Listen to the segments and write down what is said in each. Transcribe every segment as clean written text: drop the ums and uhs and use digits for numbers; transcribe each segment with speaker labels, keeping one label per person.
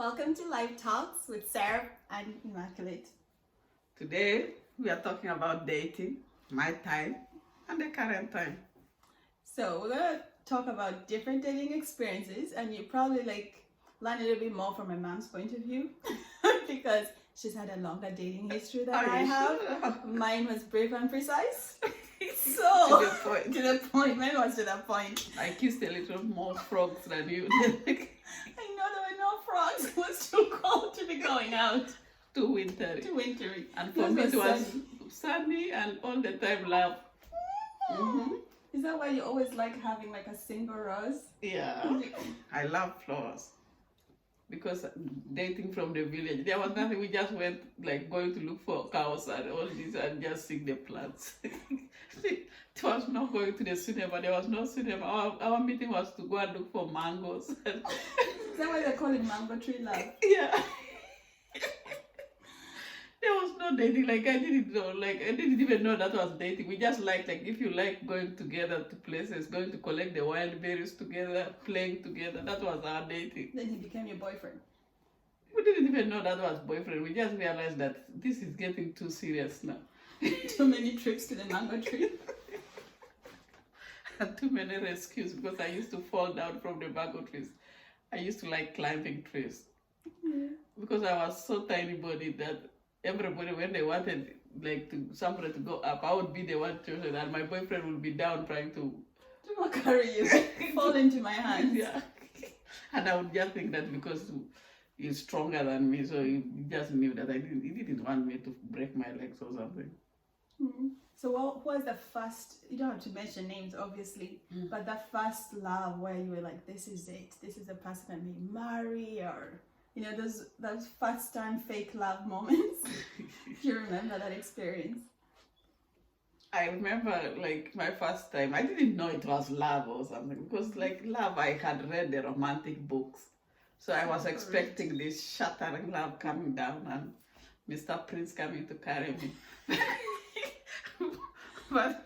Speaker 1: Welcome to Life Talks with Sarah and Immaculate.
Speaker 2: Today we are talking about dating, my time, and the current time.
Speaker 1: So we're gonna talk about different dating experiences, and you probably learn a little bit more from my mom's point of view because she's had a longer dating history than I have.
Speaker 2: Sure?
Speaker 1: Mine was brief and precise.
Speaker 2: To the point.
Speaker 1: To the point. Mine was to the point.
Speaker 2: I kissed a little more frogs than you.
Speaker 1: I know there were no frogs. It was too cold to be going out.
Speaker 2: Too wintry.
Speaker 1: Too wintry.
Speaker 2: And for me it was sunny and all the time love. Mm-hmm.
Speaker 1: Is that why you always like having a single rose?
Speaker 2: Yeah. I love flowers. Because dating from the village, there was nothing. We just went going to look for cows and all this and just sing the plants. It was not going to the cinema. There was no cinema. Our meeting was to go and look for mangoes.
Speaker 1: Is that why they call it mango tree love?
Speaker 2: Yeah. There was no dating. I didn't know. I didn't even know that was dating. We just if you like going together to places, going to collect the wild berries together, playing together. That was our dating.
Speaker 1: Then he became your boyfriend.
Speaker 2: We didn't even know that was boyfriend. We just realized that this is getting too serious now.
Speaker 1: Too many trips to the mango tree.
Speaker 2: And too many rescues because I used to fall down from the mango trees. I used to like climbing trees.
Speaker 1: Yeah.
Speaker 2: Because I was so tiny body that everybody, when they wanted somebody to go up, I would be the one chosen, and my boyfriend would be down trying to
Speaker 1: carry you, fall into my hands.
Speaker 2: Yeah. And I would just think that because he's stronger than me, so he just knew that he didn't want me to break my legs or something.
Speaker 1: Mm-hmm. So what was the first, you don't have to mention names obviously, but the first love where you were like, this is it, this is the person I may marry, or those first time fake love moments? Do you remember that experience?
Speaker 2: I remember my first time. I didn't know it was love or something because love, I had read the romantic books. So I was expecting this shattering love coming down and Mr. Prince coming to carry me. But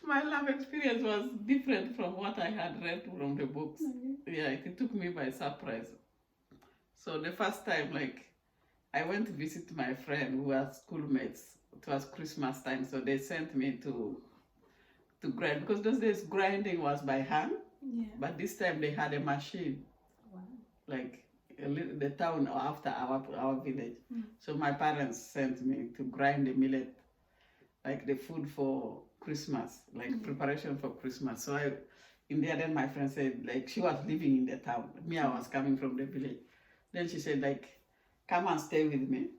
Speaker 2: my love experience was different from what I had read from the books. Mm-hmm. Yeah, it took me by surprise. So the first time, I went to visit my friend who was schoolmates. It was Christmas time, so they sent me to grind, because those days grinding was by hand. Yeah. But this time they had a machine. Wow. The town after our village. Mm. So my parents sent me to grind the millet, the food for Christmas, preparation for Christmas. So in the end, my friend said, she was living in the town. Me, I was coming from the village. Then she said, come and stay with me,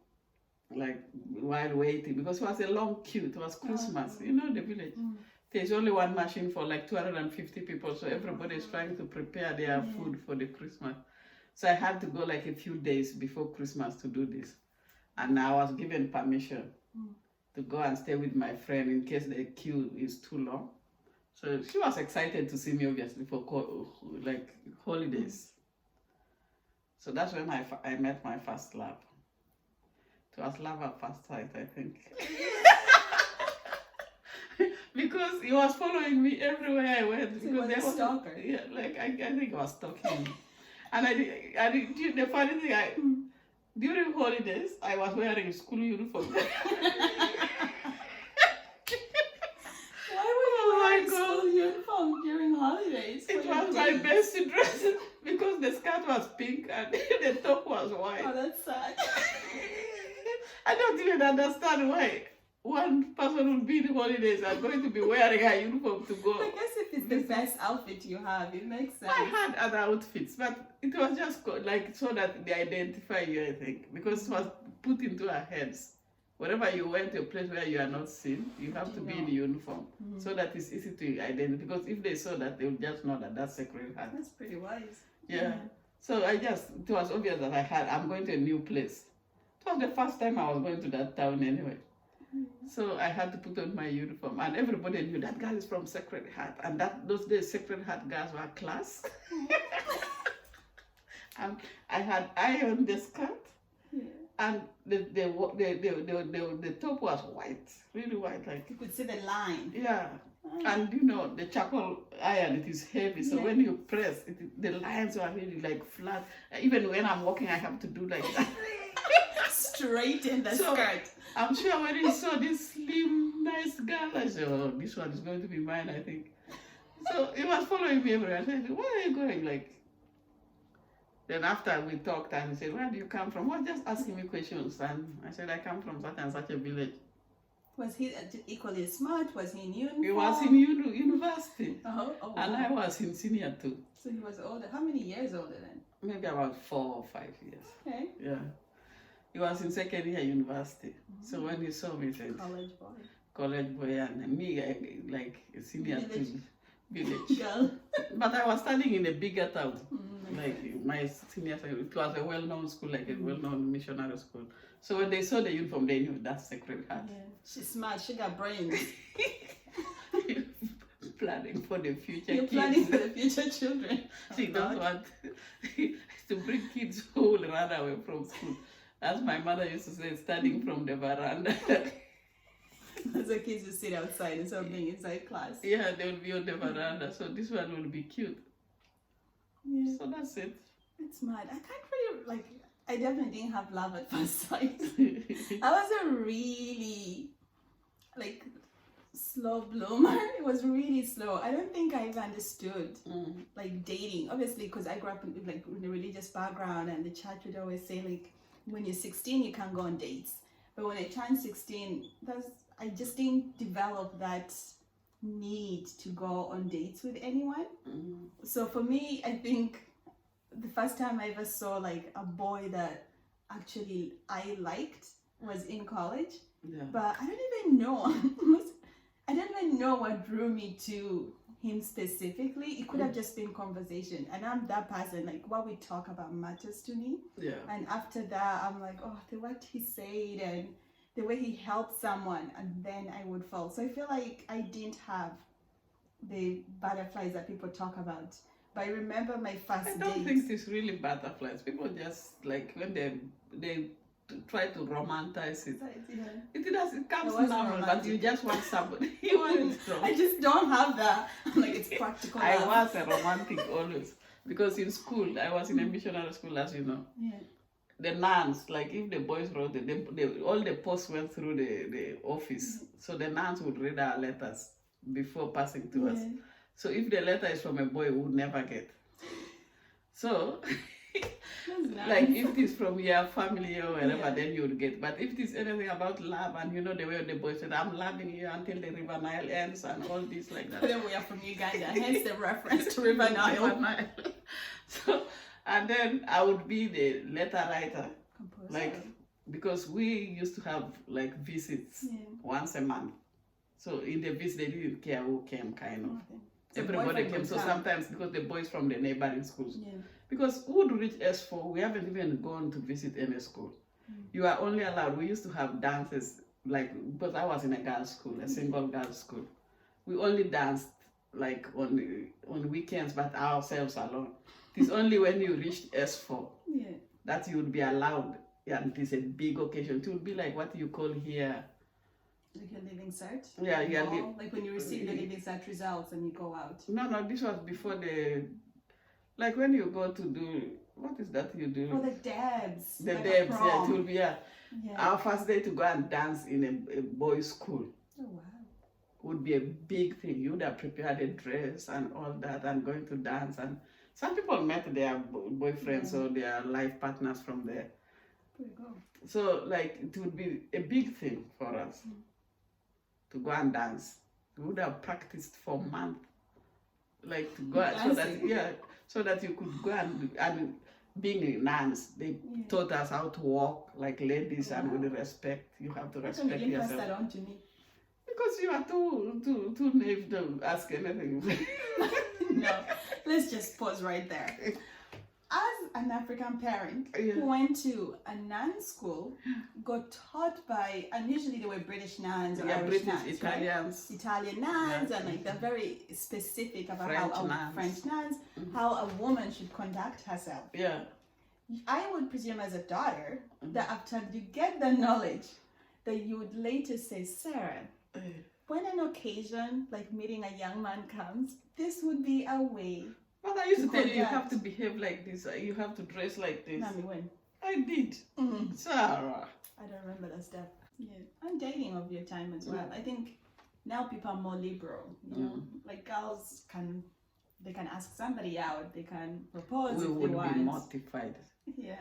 Speaker 2: while waiting, because it was a long queue. It was Christmas, the village. Mm. There's only one machine for 250 people, so everybody is trying to prepare their food for the Christmas. So I had to go a few days before Christmas to do this. And I was given permission to go and stay with my friend in case the queue is too long. So she was excited to see me, obviously, for holidays. So that's when I met my first love. It was love at first sight, I think. Because he was following me everywhere I went.
Speaker 1: So because there was a stalker.
Speaker 2: Yeah, I think he was stalking me. And the funny thing, during holidays, I was wearing school uniform.
Speaker 1: School uniform during holidays?
Speaker 2: It was my best dress because the skirt was pink and the top was white.
Speaker 1: Oh, that's sad.
Speaker 2: I don't even understand why one person will be in holidays and going to be wearing a uniform to go.
Speaker 1: I guess if it's the best outfit you have, it makes sense.
Speaker 2: I had other outfits, but it was just so that they identify you, I think, because it was put into our heads. Wherever you went to a place where you are not seen, you have to be in uniform, so that it's easy to identify. Because if they saw that, they would just know that that's Sacred Heart.
Speaker 1: That's pretty wise.
Speaker 2: Yeah. So it was obvious that I'm going to a new place. It was the first time I was going to that town anyway. So I had to put on my uniform, and everybody knew that girl is from Sacred Heart, and those days Sacred Heart girls were class. And I had ironed the skirt. Yeah. and the top was white, really white, like
Speaker 1: You could see the line.
Speaker 2: yeah. And you know the charcoal iron, it is heavy, so when you press it, the lines are really like flat. Even when I'm walking, I have to do like that.
Speaker 1: Straighten the skirt.
Speaker 2: I'm sure when he saw this slim, nice girl, I said, oh, this one is going to be mine, I think. So he was following me everywhere. I said, where are you going? Like, then after we talked, and he said, where do you come from? He was just asking me questions, and I said, I come from such and such a village.
Speaker 1: Was he equally smart? Was he in uniform?
Speaker 2: He was in university.
Speaker 1: Oh,
Speaker 2: And I was in senior too.
Speaker 1: So he was older. How many years older then?
Speaker 2: Maybe about 4 or 5 years.
Speaker 1: Okay.
Speaker 2: Yeah. He was in second year university. So when he saw me, he said, college boy, and me, like a senior village
Speaker 1: girl.
Speaker 2: But I was studying in a bigger town. Like my senior, it was a well-known school, like a well-known missionary school. So when they saw the uniform, they knew that's Sacred Heart.
Speaker 1: Yeah. She's smart. She got brains.
Speaker 2: Planning for the future.
Speaker 1: You're planning for the future children.
Speaker 2: She doesn't want to bring kids who will run away from school. As my mother used to say, studying from the veranda.
Speaker 1: As the kids will sit outside instead of being inside class.
Speaker 2: Yeah, they will be on the veranda. So this one will be cute.
Speaker 1: Yeah.
Speaker 2: So that's it.
Speaker 1: It's mad. I can't really, I definitely didn't have love at first sight. I was a really, slow bloomer. It was really slow. I don't think I even understood, dating. Obviously, because I grew up in a religious background, and the church would always say, when you're 16, you can't go on dates. But when I turned 16, I just didn't develop that need to go on dates with anyone. So for me, I think the first time I ever saw a boy that actually I liked was in college.
Speaker 2: Yeah.
Speaker 1: But I don't even know. I don't even know what drew me to him specifically. It could have just been conversation, and I'm that person. What we talk about matters to me.
Speaker 2: Yeah.
Speaker 1: And after that, I'm like, oh, the what he said and the way he helped someone, and then I would fall. So I feel like I didn't have the butterflies that people talk about. But I remember my first date.
Speaker 2: I don't think it's really butterflies. People just when they try to romanticize it.
Speaker 1: Yeah.
Speaker 2: It comes normal, but you just want somebody. You want it strong.
Speaker 1: I just don't have that. It's practical.
Speaker 2: I was a romantic always, because in school I was in a missionary school, as you know.
Speaker 1: Yeah.
Speaker 2: The nuns, if the boys wrote all the posts went through the office, so the nuns would read our letters before passing to us. So if the letter is from a boy, we would never get. So,
Speaker 1: nice.
Speaker 2: if it is from your family or wherever, then you would get. But if it is anything about love, and the way the boy said, I'm loving you until the River Nile ends, and all this like that.
Speaker 1: But then we are from Uganda, hence the reference to River Nile.
Speaker 2: So, and then I would be the letter writer.
Speaker 1: Composer.
Speaker 2: Because we used to have visits once a month. So in the visit, they didn't care who came, kind of.
Speaker 1: So
Speaker 2: everybody came. So sometimes, because the boys from the neighboring schools.
Speaker 1: Yeah.
Speaker 2: Because who would reach S4? We haven't even gone to visit any school. You are only allowed. We used to have dances, because I was in a girls' school, a single girls' school. We only danced on weekends, but ourselves alone. It's only when you reached S4 that you would be allowed. Yeah, it is a big occasion. It would be like what you call here.
Speaker 1: Like your living cert?
Speaker 2: Yeah, yeah.
Speaker 1: Like when you receive the living cert results and you go out.
Speaker 2: No, this was before when you go to do, what is that you do?
Speaker 1: Oh, the Debs.
Speaker 2: The Debs, yeah, it will be our first day to go and dance in a boys' school.
Speaker 1: Oh, wow.
Speaker 2: Would be a big thing. You would have prepared a dress and all that and going to dance. And some people met their boyfriends or their life partners from there.
Speaker 1: There you go.
Speaker 2: So, it would be a big thing for us to go and dance. We would have practiced for months, to go so that you could go and being nuns, they taught us how to walk like ladies and with respect. You have to respect yourself.
Speaker 1: You didn't pass that on to me.
Speaker 2: Because you are too naive to ask anything.
Speaker 1: No, let's just pause right there. As an African parent who went to a nun school, got taught by, and usually they were British nuns or Irish nuns,
Speaker 2: Italians.
Speaker 1: right? Italian nuns, and they're very specific about
Speaker 2: French nuns.
Speaker 1: French nuns, how a woman should conduct herself.
Speaker 2: Yeah.
Speaker 1: I would presume as a daughter that after you get the knowledge, that you would later say, Sarah, when an occasion like meeting a young man comes, this would be a way.
Speaker 2: But I used to tell you, you have to behave like this, you have to dress like this.
Speaker 1: Mommy, when?
Speaker 2: I did. Sarah.
Speaker 1: I don't remember that step. Yeah. And dating of your time as well. I think now people are more liberal. You know, like girls can ask somebody out, they can propose if they want. We would be
Speaker 2: mortified.
Speaker 1: Yeah.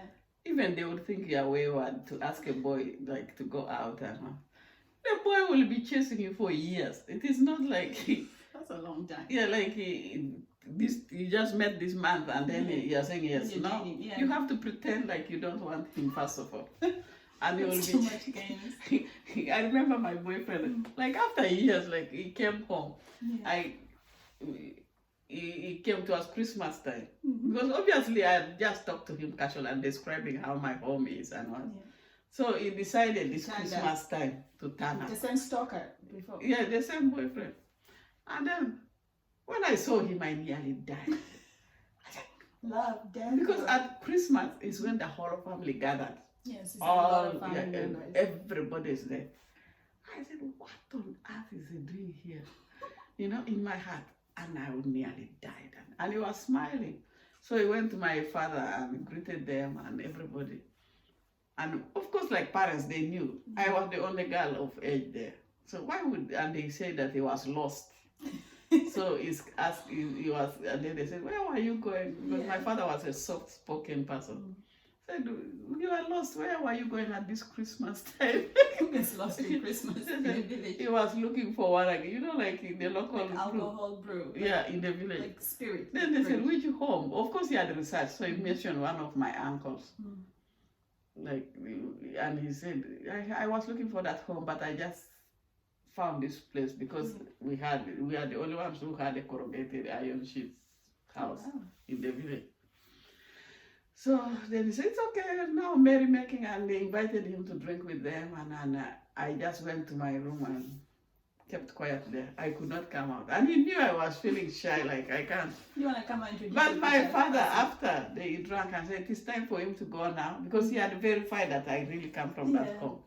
Speaker 2: Even they would think you are wayward to ask a boy like to go out. The boy will be chasing you for years. It is not like
Speaker 1: that's a long time.
Speaker 2: Yeah, like you just met this month and then you are saying yes. No, you have to pretend like you don't want him first of all. And it will be
Speaker 1: too much games.
Speaker 2: I remember my boyfriend, like after years, like he came home. Yeah. He came to us Christmas time. Because obviously I had just talked to him casually and describing how my home is and what. Yeah. So he decided this Christmas time to turn up.
Speaker 1: The same stalker before.
Speaker 2: Yeah, the same boyfriend. And then when I saw him, I nearly died. I said,
Speaker 1: love, death.
Speaker 2: Because at Christmas is when the whole family gathered.
Speaker 1: Yes, it's a lot of family members.
Speaker 2: Everybody is there. I said, what on earth is he doing here? You know, in my heart. And I would nearly died. And he was smiling. So he went to my father and greeted them and everybody. And of course, like parents, they knew. I was the only girl of age there. So why would, and they said that he was lost. So he was, and then they said, where were you going? Because my father was a soft-spoken person. Said, you are lost. Where were you going at this Christmas time?
Speaker 1: It's lost in Christmas in the village.
Speaker 2: He was looking for one, like, you know, like in the local
Speaker 1: like alcohol brew.
Speaker 2: Like, yeah, in the village.
Speaker 1: Like spirit.
Speaker 2: Then they said, which home? Of course, he had research, so he mentioned one of my uncles. Like, and he said, I was looking for that home, but I just found this place because we are the only ones who had a corrugated iron sheet house in the village. So then he said, it's okay, now merrymaking, and they invited him to drink with them, and I just went to my room and kept quiet there. I could not come out. And he knew I was feeling shy, like I can't.
Speaker 1: You want to come and
Speaker 2: But my father, after they drank and said, it's time for him to go now, because he had verified that I really come from that home.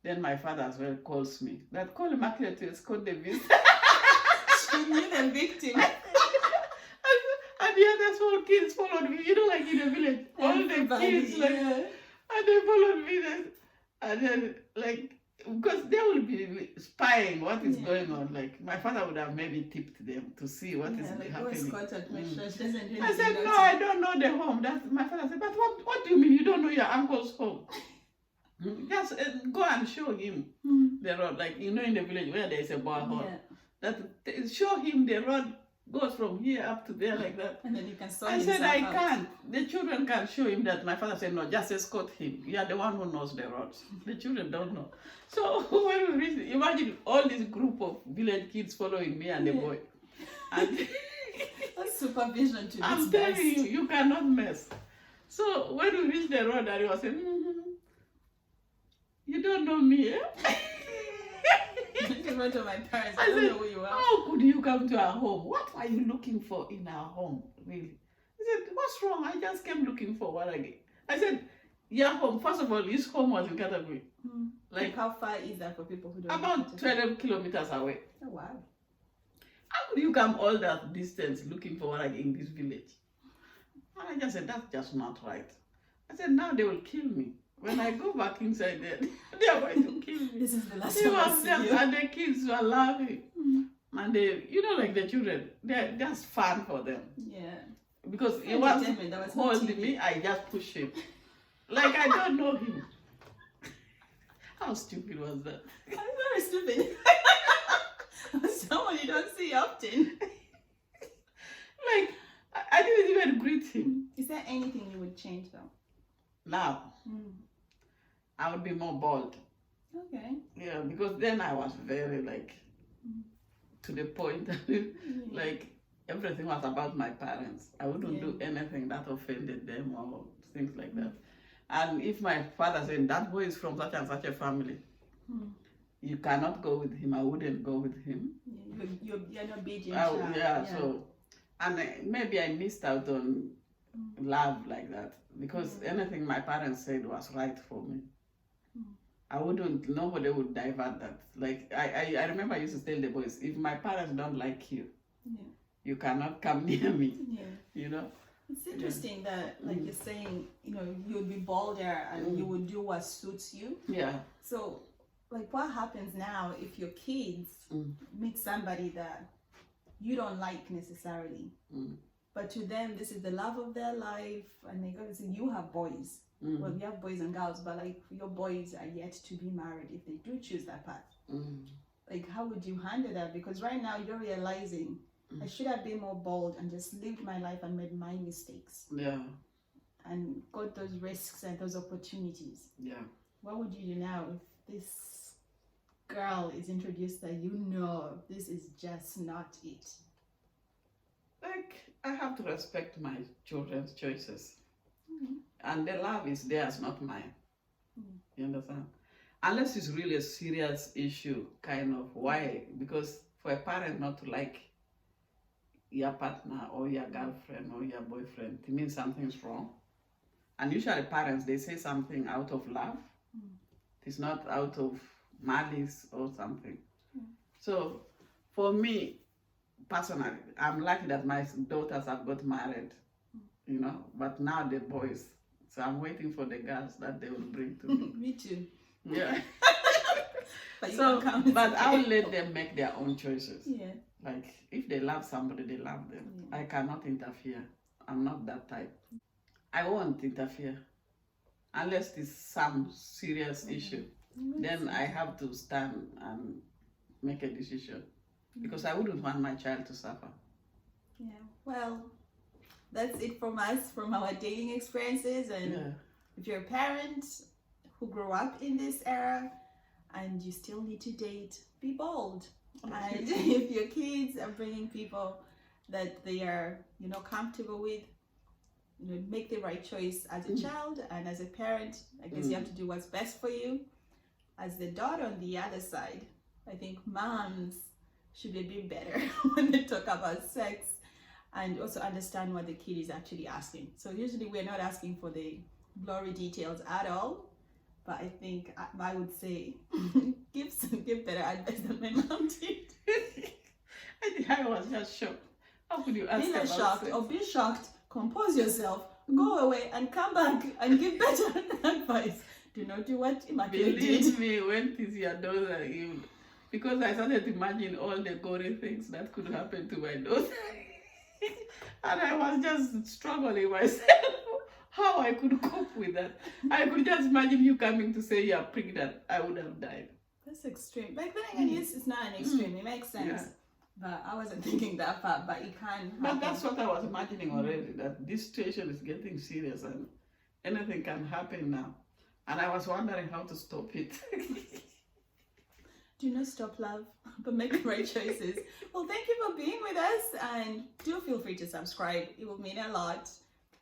Speaker 2: Then my father as well calls me. That call Immaculate to escort the victim.
Speaker 1: She knew the victim.
Speaker 2: And the other small kids followed me, you know, like in the village. All the kids, like, and they followed me then. And then, like, because they will be spying what is going on. Like, my father would have maybe tipped them to see what is happening. I said, no, I don't know the home. My father said, but what do you mean you don't know your uncle's home? Just go and show him the road. Like, you know, in the village where there is a borehole. Show him the road goes from here up to there like that.
Speaker 1: And then you can
Speaker 2: I said, I can't. The children can show him that. My father said, no, just escort him. You are the one who knows the roads. The children don't know. So when we reached, imagine all this group of village kids following me and the boy. And
Speaker 1: that's supervision to
Speaker 2: I'm telling you, you cannot mess. So when we reached the road, and he was saying, you don't know me, eh?
Speaker 1: To my parents, I don't know who you are.
Speaker 2: How could you come to our home? What are you looking for in our home, really? He said, what's wrong? I just came looking for what I get. I said, your home, first of all, his home was in Category.
Speaker 1: Like, how far is that for people who don't know?
Speaker 2: About 12 kilometers away.
Speaker 1: Oh, wow.
Speaker 2: How could you come all that distance looking for what I get in this village? And I just said, that's just not right. I said, now they will kill me. When I go back inside there, they are going to kill me.
Speaker 1: This is the last time I see you.
Speaker 2: And the kids were laughing. And they, you know, like the children, they're just fun for them.
Speaker 1: Yeah.
Speaker 2: Because he was holding me, I just pushed him. Like I don't know him. How stupid was that?
Speaker 1: I'm very stupid. Someone you don't see often.
Speaker 2: Like, I didn't even greet him.
Speaker 1: Is there anything you would change though?
Speaker 2: Now, I would be more bold.
Speaker 1: Okay.
Speaker 2: Yeah, because then I was very like to the point. Like everything was about my parents. I wouldn't do anything that offended them or things like that. And if my father said that boy is from such and such a family, you cannot go with him, I wouldn't go with him.
Speaker 1: You're not being
Speaker 2: so and maybe I missed out on love like that, because anything my parents said was right for me. Nobody would divert that. Like, I remember I used to tell the boys, if my parents don't like you, you cannot come near me, you know?
Speaker 1: It's interesting that, like you're saying, you know, you'd be bolder and you would do what suits you.
Speaker 2: Yeah.
Speaker 1: So, like, what happens now if your kids meet somebody that you don't like necessarily, but to them, this is the love of their life, and they go to say, you have boys. Well, you have boys and girls, but like your boys are yet to be married if they do choose that path. Like, how would you handle that? Because right now you're realizing I should have been more bold and just lived my life and made my mistakes.
Speaker 2: Yeah.
Speaker 1: And got those risks and those opportunities.
Speaker 2: Yeah.
Speaker 1: What would you do now if this girl is introduced that you know this is just not it?
Speaker 2: Like, I have to respect my children's choices. And the love is theirs, not mine. You understand? Unless it's really a serious issue, kind of. Why? Because for a parent not to like your partner or your girlfriend or your boyfriend, it means something's wrong. And usually parents, they say something out of love. It's not out of malice or something. So for me, personally, I'm lucky that my daughters have got married, you know, but now the boys. So I'm waiting for the girls that they will bring to me.
Speaker 1: Me too.
Speaker 2: Yeah.
Speaker 1: But
Speaker 2: I'll let them make their own choices.
Speaker 1: Yeah.
Speaker 2: Like, if they love somebody, they love them. I cannot interfere. I'm not that type. I won't interfere. Unless it's some serious issue. Then I have to stand and make a decision. Because I wouldn't want my child to suffer.
Speaker 1: Yeah. Well, that's it from us, from our dating experiences. And if you're a parent who grew up in this era and you still need to date, be bold. And if your kids are bringing people that they are, you know, comfortable with, you know, make the right choice as a child and as a parent. I guess you have to do what's best for you. As the daughter on the other side, I think moms should be a bit better when they talk about sex and also understand what the kid is actually asking. So usually we're not asking for the blurry details at all, but I think I would say give better advice than my mom did.
Speaker 2: I was just shocked. How could you ask
Speaker 1: be not
Speaker 2: about
Speaker 1: shocked
Speaker 2: sex?
Speaker 1: or be shocked, compose yourself, go away and come back and give better advice. Do not do what Immaculate did.
Speaker 2: Believe me, when is your daughter? Because I started to imagine all the gory things that could happen to my daughter. And I was just struggling myself how I could cope with that. I could just imagine you coming to say you're pregnant. I would have died.
Speaker 1: That's extreme. Like, then again, it's not an extreme. It makes sense.
Speaker 2: Yeah.
Speaker 1: But I wasn't thinking that far, but it can happen.
Speaker 2: But that's what I was imagining already, that this situation is getting serious and anything can happen now. And I was wondering how to stop it.
Speaker 1: Do not stop love, but make the right choices. Well, thank you for being with us, and do feel free to subscribe. It will mean a lot.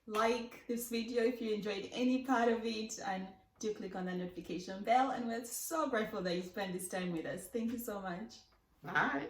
Speaker 1: Like this video if you enjoyed any part of it, and do click on the notification bell. And we're so grateful that you spent this time with us. Thank you so much.
Speaker 2: Bye.